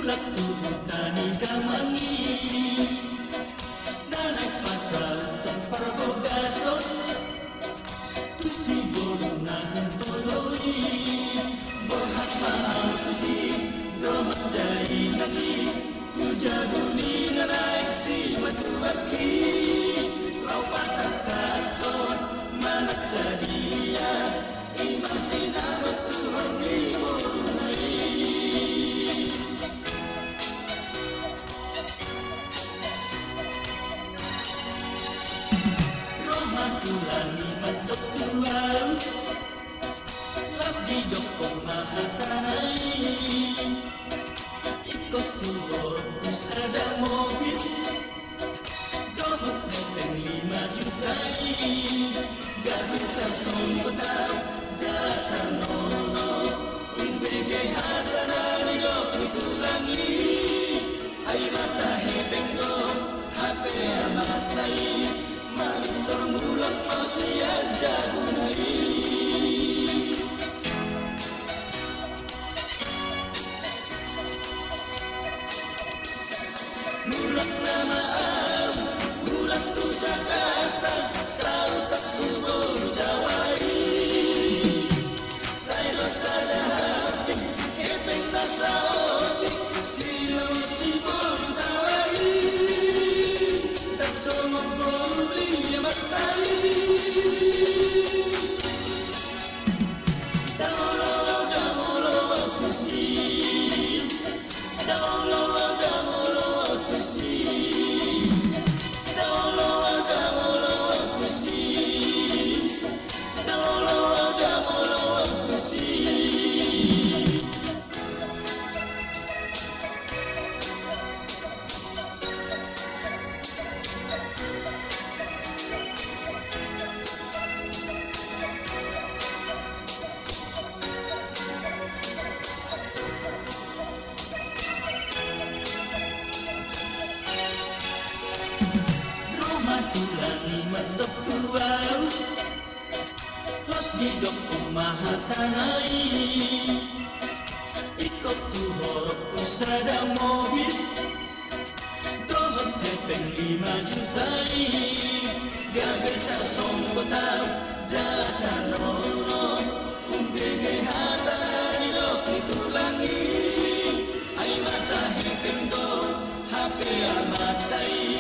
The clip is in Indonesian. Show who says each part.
Speaker 1: Mulak tubuh tani damangi naik pasal tanpa bogason tusi bodoh nahan todoi berhak maaf tusi dohot dari nangi tujabuni naik si matuaki lau patah kason manak sadia imasi nama Tuhan di Bornai. Tulangi mandok tuau las didok pemahatanai ikut turorok kusada mobil dohot nepeng 5 jutai gabit sasong betap jatan nono umbege hatanani dok nitulangi ai mata hepeng dok hape amatai Malintor mulak masih aja gunai mulak nama au mulak tu Jakarta sautak tu baru jawai saya sada happy kepeng nasa otik silau ti baru jawai dan somong baru beli matai damolo kusi damolo kusi damolo kusi damolo kusi tulangi mandok tuau los didok pemahatanai ikut tu horok kusada mobil dohot nepeng 5 jutai gagal tasong betap jatan nono umbege hatanani dok nitulangi ai mata hepeng dok hape amatai